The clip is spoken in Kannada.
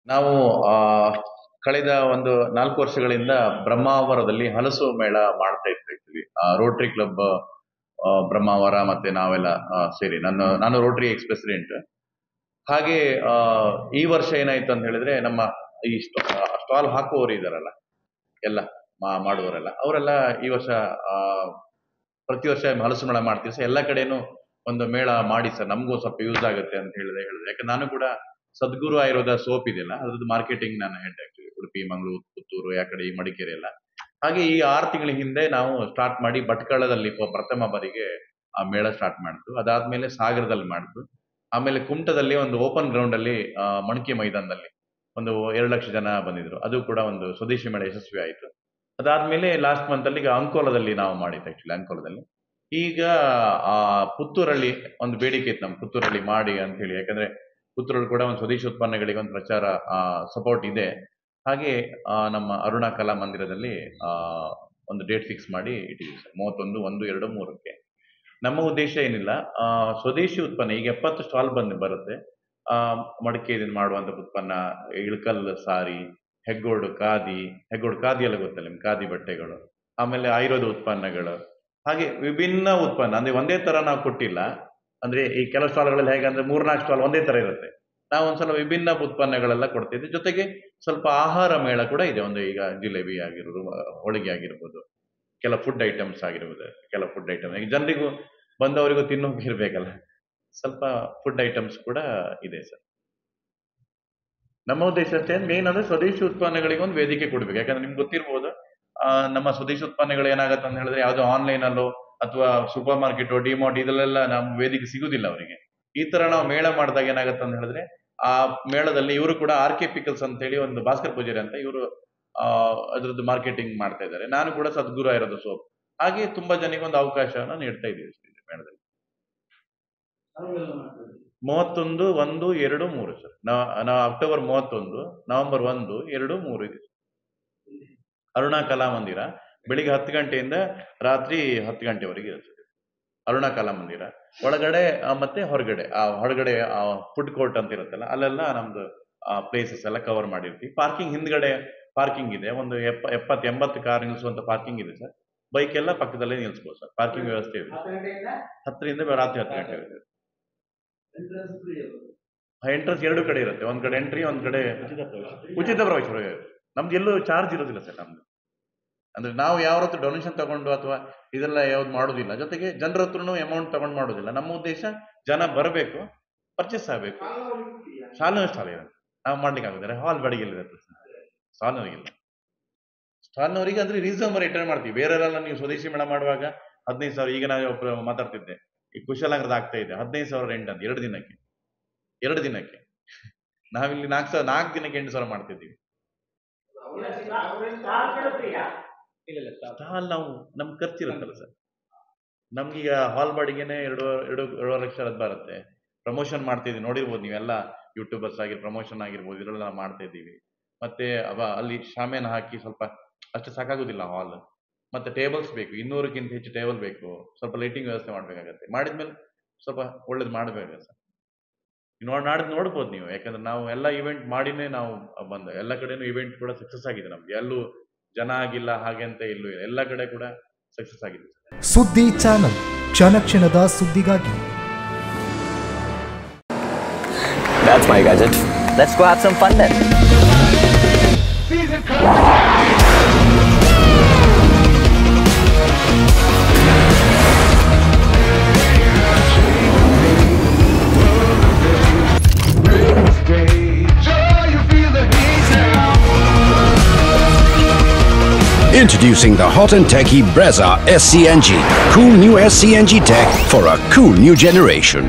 ನಾವು ಆ, ಕಳೆದ ಒಂದು 4 ವರ್ಷಗಳಿಂದ ಬ್ರಹ್ಮಾವರದಲ್ಲಿ ಹಲಸು ಮೇಳ ಮಾಡ್ತಾ ಇರ್ತೀವಿ. ರೋಟರಿ ಕ್ಲಬ್ ಬ್ರಹ್ಮಾವರ ಮತ್ತೆ ನಾವೆಲ್ಲ ಸೇರಿ ನಾನು ರೋಟರಿ ಎಕ್ಸ್ ಪ್ರೆಸಿಡೆಂಟ್. ಹಾಗೆ ಆ, ಈ ವರ್ಷ ಏನಾಯ್ತು ಅಂತ ಹೇಳಿದ್ರೆ ನಮ್ಮ ಈ ಸ್ಟಾಲ್ ಹಾಕುವವರು ಇದಾರಲ್ಲ, ಎಲ್ಲ ಮಾಡುವವರೆಲ್ಲ ಅವರೆಲ್ಲ ಈ ವರ್ಷ ಆ, ಪ್ರತಿ ವರ್ಷ ಹಲಸು ಮೇಳ ಮಾಡ್ತೀವಿ ಸರ್. ಎಲ್ಲ ಕಡೆನೂ ಒಂದು ಮೇಳ ಮಾಡಿ ಸರ್, ನಮಗೂ ಸ್ವಲ್ಪ ಯೂಸ್ ಆಗುತ್ತೆ ಅಂತ ಹೇಳಿದೆ. ಯಾಕೆ ನಾನು ಕೂಡ ಸದ್ಗುರು ಆಯುರ್ವೇದ ಸೋಪ್ ಇದೆಯಲ್ಲ, ಅದ್ರದ್ದು ಮಾರ್ಕೆಟಿಂಗ್ ನಾನು ಹೆಡ್ ಆಕ್ಚುಲಿ ಉಡುಪಿ, ಮಂಗಳೂರು, ಪುತ್ತೂರು, ಯಾಕಡೆ ಈ ಮಡಿಕೇರಿ ಎಲ್ಲ. ಹಾಗೆ ಈ 6 ತಿಂಗಳ ಹಿಂದೆ ನಾವು ಸ್ಟಾರ್ಟ್ ಮಾಡಿ ಭಟ್ಕಳದಲ್ಲಿ ಪ್ರಥಮ ಬಾರಿಗೆ ಆ ಮೇಳ ಸ್ಟಾರ್ಟ್ ಮಾಡಿದ್ದು. ಅದಾದ್ಮೇಲೆ ಸಾಗರದಲ್ಲಿ ಮಾಡಿದ್ದು. ಆಮೇಲೆ ಕುಮಟದಲ್ಲಿ ಒಂದು ಓಪನ್ ಗ್ರೌಂಡ್ ಅಲ್ಲಿ ಮಣಕಿ ಮೈದಾನದಲ್ಲಿ ಒಂದು 2 ಲಕ್ಷ ಜನ ಬಂದಿದ್ರು. ಅದು ಕೂಡ ಒಂದು ಸ್ವದೇಶಿ ಮೇಳ ಯಶಸ್ವಿ ಆಯಿತು. ಅದಾದ್ಮೇಲೆ ಲಾಸ್ಟ್ ಮಂತ್ ಅಲ್ಲಿ ಈಗ ಅಂಕೋಲದಲ್ಲಿ ನಾವು ಮಾಡಿದ್ದು ಆಕ್ಚುಲಿ ಅಂಕೋಲದಲ್ಲಿ. ಈಗ ಆ ಪುತ್ತೂರಲ್ಲಿ ಒಂದು ಬೇಡಿಕೆ ಇತ್ತು, ನಮ್ಮ ಪುತ್ತೂರಲ್ಲಿ ಮಾಡಿ ಅಂತ ಹೇಳಿ. ಯಾಕಂದ್ರೆ ಪುತ್ತೂರಲ್ಲಿ ಕೂಡ ಒಂದು ಸ್ವದೇಶಿ ಉತ್ಪನ್ನಗಳಿಗೆ ಒಂದು ಪ್ರಚಾರ ಸಪೋರ್ಟ್ ಇದೆ. ಹಾಗೆ ನಮ್ಮ ಅರುಣಾ ಕಲಾ ಮಂದಿರದಲ್ಲಿ ಒಂದು ಡೇಟ್ ಫಿಕ್ಸ್ ಮಾಡಿ ಇಟ್ಟಿದ್ದೀವಿ ಸರ್, 31/1/2/3ಕ್ಕೆ. ನಮ್ಮ ಉದ್ದೇಶ ಏನಿಲ್ಲ, ಸ್ವದೇಶಿ ಉತ್ಪನ್ನ ಈಗ 70 ಸ್ಟಾಲ್ ಬರುತ್ತೆ. ಮಡಿಕೆಯಿಂದ ಮಾಡುವಂತ ಉತ್ಪನ್ನ, ಇಳಕಲ್ ಸಾರಿ, ಹೆಗ್ಗೋಡು ಖಾದಿ ಎಲ್ಲ ಗೊತ್ತಲ್ಲ ನಿಮ್ಗೆ, ಖಾದಿ ಬಟ್ಟೆಗಳು, ಆಮೇಲೆ ಆಯುರ್ವೇದ ಉತ್ಪನ್ನಗಳು, ಹಾಗೆ ವಿಭಿನ್ನ ಉತ್ಪನ್ನ. ಅಂದ್ರೆ ಒಂದೇ ತರ ನಾವು ಕೊಟ್ಟಿಲ್ಲ. ಅಂದ್ರೆ ಈ ಕೆಲವು ಸ್ಟಾಲ್ಗಳಲ್ಲಿ ಹೇಗಂದ್ರೆ 3-4 ಸ್ಟಾಲ್ ಒಂದೇ ತರ ಇರುತ್ತೆ. ನಾವು ಒಂದ್ಸಲ ವಿಭಿನ್ನ ಉತ್ಪನ್ನಗಳೆಲ್ಲ ಕೊಡ್ತಿದ್ವಿ. ಜೊತೆಗೆ ಸ್ವಲ್ಪ ಆಹಾರ ಮೇಳ ಕೂಡ ಇದೆ. ಒಂದು ಈಗ ಜಿಲೇಬಿ ಆಗಿರ್ಬೋದು, ಹೋಳಿಗೆ ಆಗಿರ್ಬೋದು, ಕೆಲವು ಫುಡ್ ಐಟಮ್ಸ್ ಆಗಿರ್ಬೋದು, ಕೆಲವು ಫುಡ್ ಐಟಮ್ ಈಗ ಜನರಿಗೂ ಬಂದವರಿಗೂ ತಿನ್ನೋಕೆ ಇರ್ಬೇಕಲ್ಲ, ಸ್ವಲ್ಪ ಫುಡ್ ಐಟಮ್ಸ್ ಕೂಡ ಇದೆ ಸರ್. ನಮ್ಮ ಉದ್ದೇಶ ಅಷ್ಟೇ, ಮೇನ್ ಅಂದ್ರೆ ಸ್ವದೇಶಿ ಉತ್ಪನ್ನಗಳಿಗೆ ಒಂದು ವೇದಿಕೆ ಕೊಡ್ಬೇಕು. ಯಾಕಂದ್ರೆ ನಿಮ್ಗೆ ಗೊತ್ತಿರ್ಬೋದು, ನಮ್ಮ ಸ್ವದೇಶಿ ಉತ್ಪನ್ನಗಳು ಏನಾಗತ್ತೆ ಅಂತ ಹೇಳಿದ್ರೆ ಯಾವ್ದೋ ಆನ್ಲೈನ್ ಅಲ್ಲೋ ಅಥವಾ ಸೂಪರ್ ಮಾರ್ಕೆಟ್, ಡಿಮಾರ್ಟ್ ಇದೆಲ್ಲ ನಮ್ ವೇದಿಕೆ ಸಿಗುದಿಲ್ಲ ಅವರಿಗೆ. ಈ ತರ ನಾವು ಮೇಳ ಮಾಡಿದಾಗ ಏನಾಗತ್ತೆ ಅಂತ ಹೇಳಿದ್ರೆ, ಆ ಮೇಳದಲ್ಲಿ ಇವರು ಕೂಡ RK ಪಿಕಲ್ಸ್ ಅಂತ ಹೇಳಿ ಒಂದು ಭಾಸ್ಕರ್ ಪೂಜಾರಿ ಅಂತ ಇವರು ಅದ್ರದ್ದು ಮಾರ್ಕೆಟಿಂಗ್ ಮಾಡ್ತಾ ಇದ್ದಾರೆ. ನಾನು ಕೂಡ ಸದ್ಗುರು ಆಯುರ್ವೇದ ಸೋಪ್. ಹಾಗೆ ತುಂಬಾ ಜನಕ್ಕೆ ಒಂದು ಅವಕಾಶವನ್ನ ನೀಡ್ತಾ ಇದ್ದೀವಿ ಮೇಳದಲ್ಲಿ. 31/1/2/3 ಸರ್. ನಾವು ಅಕ್ಟೋಬರ್ 31, ನವೆಂಬರ್ 1, 2, 3 ಇದೆ. ಅರುಣಾ ಕಲಾ ಮಂದಿರ ಬೆಳಿಗ್ಗೆ 10 ಗಂಟೆಯಿಂದ ರಾತ್ರಿ 10 ಗಂಟೆವರೆಗೆ ಇರುತ್ತೆ. ಅರುಣಾ ಕಲಾ ಮಂದಿರ ಒಳಗಡೆ ಮತ್ತೆ ಹೊರಗಡೆ ಫುಡ್ ಕೋರ್ಟ್ ಅಂತ ಇರುತ್ತಲ್ಲ, ಅಲ್ಲೆಲ್ಲ ನಮ್ದು ಪ್ಲೇಸಸ್ ಎಲ್ಲ ಕವರ್ ಮಾಡಿರ್ತೀವಿ. ಪಾರ್ಕಿಂಗ್ ಹಿಂದ್ಗಡೆ ಪಾರ್ಕಿಂಗ್ ಇದೆ, ಒಂದು 70-80 ಕಾರ್ ನಿಲ್ಲಿಸುವಂತ ಪಾರ್ಕಿಂಗ್ ಇದೆ ಸರ್. ಬೈಕ್ ಎಲ್ಲ ಪಕ್ಕದಲ್ಲೇ ನಿಲ್ಸ್ಬೋದು ಸರ್, ಪಾರ್ಕಿಂಗ್ ವ್ಯವಸ್ಥೆ ಇದೆ. 10ರಿಂದ ರಾತ್ರಿ 10 ಗಂಟೆ. ಎಂಟ್ರೆನ್ಸ್ 2 ಕಡೆ ಇರುತ್ತೆ, ಒಂದ್ ಕಡೆ ಎಂಟ್ರಿ, ಒಂದ್ ಕಡೆ ಉಚಿತ ಪ್ರವೇಶ. ನಮ್ದು ಎಲ್ಲೂ ಚಾರ್ಜ್ ಇರೋದಿಲ್ಲ ಸರ್ ನಮ್ದು. ಅಂದ್ರೆ ನಾವು ಯಾವ ಹತ್ರ ಡೊನೇಷನ್ ತಗೊಂಡು ಅಥವಾ ಇದೆಲ್ಲ ಯಾವ್ದು ಮಾಡೋದಿಲ್ಲ. ಜೊತೆಗೆ ಜನರ ಹತ್ರನು ಅಮೌಂಟ್ ತಗೊಂಡು ಮಾಡೋದಿಲ್ಲ. ನಮ್ಮ ಉದ್ದೇಶ ಜನ ಬರಬೇಕು, ಪರ್ಚೇಸ್ ಆಗಬೇಕು. ಶಾಲೆ ನಾವು ಮಾಡ್ಲಿಕ್ಕೆ ಆಗುದಿಲ್ಲ, ಹಾಲ್ ಬಾಡಿಗೆ ಇರುತ್ತೆ ಸ್ಟಾಲ್ನವರಿಗೆ. ಅಂದ್ರೆ ರೀಸನಬಲ್ ರಿಟರ್ನ್ ಮಾಡ್ತೀವಿ. ಬೇರೆಲ್ಲ ನೀವು ಸ್ವದೇಶಿ ಮೇಳ ಮಾಡುವಾಗ 15,000, ಈಗ ನಾವು ಮಾತಾಡ್ತಿದ್ದೆ ಈ ಕುಶಾಲನಗರದ ಆಗ್ತಾ ಇದೆ 15,000 ರೆಂಟ್ ಅಂತ 2 ದಿನಕ್ಕೆ. ನಾವಿಲ್ಲಿ 4 ದಿನಕ್ಕೆ 8,000 ಮಾಡ್ತಿದ್ದೀವಿ. ಸ್ಟಾಲ್ ನಾವು ನಮ್ ಖರ್ಚಿರುತ್ತಲ್ಲ ಸರ್, ನಮ್ಗೀಗ ಹಾಲ್ ಬಾಡಿಗೆನೆ 2.5 ಲಕ್ಷ ಬರುತ್ತೆ. ಪ್ರಮೋಷನ್ ಮಾಡ್ತಿದ್ದೀವಿ, ನೋಡಿರ್ಬೋದು ನೀವೆಲ್ಲ ಯೂಟ್ಯೂಬರ್ಸ್ ಆಗಿ ಪ್ರಮೋಷನ್ ಆಗಿರ್ಬೋದು, ಇದೆಲ್ಲ ನಾವು ಮಾಡ್ತಾ ಇದ್ದೀವಿ. ಮತ್ತೆ ಅಲ್ಲಿ ಶಾಮಿಯಾನ ಹಾಕಿ ಸ್ವಲ್ಪ ಅಷ್ಟು ಸಾಕಾಗುದಿಲ್ಲ ಹಾಲ್. ಮತ್ತೆ ಟೇಬಲ್ಸ್ ಬೇಕು, 200ಕ್ಕಿಂತ ಹೆಚ್ಚು ಟೇಬಲ್ ಬೇಕು. ಸ್ವಲ್ಪ ಲೈಟಿಂಗ್ ವ್ಯವಸ್ಥೆ ಮಾಡ್ಬೇಕಾಗತ್ತೆ. ಮಾಡಿದ್ಮೇಲೆ ಸ್ವಲ್ಪ ಒಳ್ಳೇದು ಮಾಡ್ಬೇಕಾಗತ್ತೆ ಸರ್. ನಾಡಿದ್ದು ನೋಡ್ಬೋದು ನೀವು, ಯಾಕಂದ್ರೆ ನಾವು ಎಲ್ಲ ಇವೆಂಟ್ ಮಾಡಿನೇ ನಾವು ಎಲ್ಲ ಕಡೆನೂ ಇವೆಂಟ್ ಕೂಡ ಸಕ್ಸಸ್ ಆಗಿದೆ. ನಮ್ಗೆ ಎಲ್ಲೂ ಜನ ಆಗಿಲ್ಲ ಹಾಗೆ ಅಂತ ಇಲ್ಲೂ ಇಲ್ಲ, ಎಲ್ಲ ಕಡೆ ಕೂಡ ಸಕ್ಸಸ್ ಆಗಿದೆ. ಸುದ್ದಿ ಚಾನಲ್, ಕ್ಷಣ ಕ್ಷಣದ ಸುದ್ದಿಗಾಗಿ. That's my gadget. Let's go have some fun then. Introducing the hot and techy Brezza SCNG. Cool new SCNG tech for a cool new generation.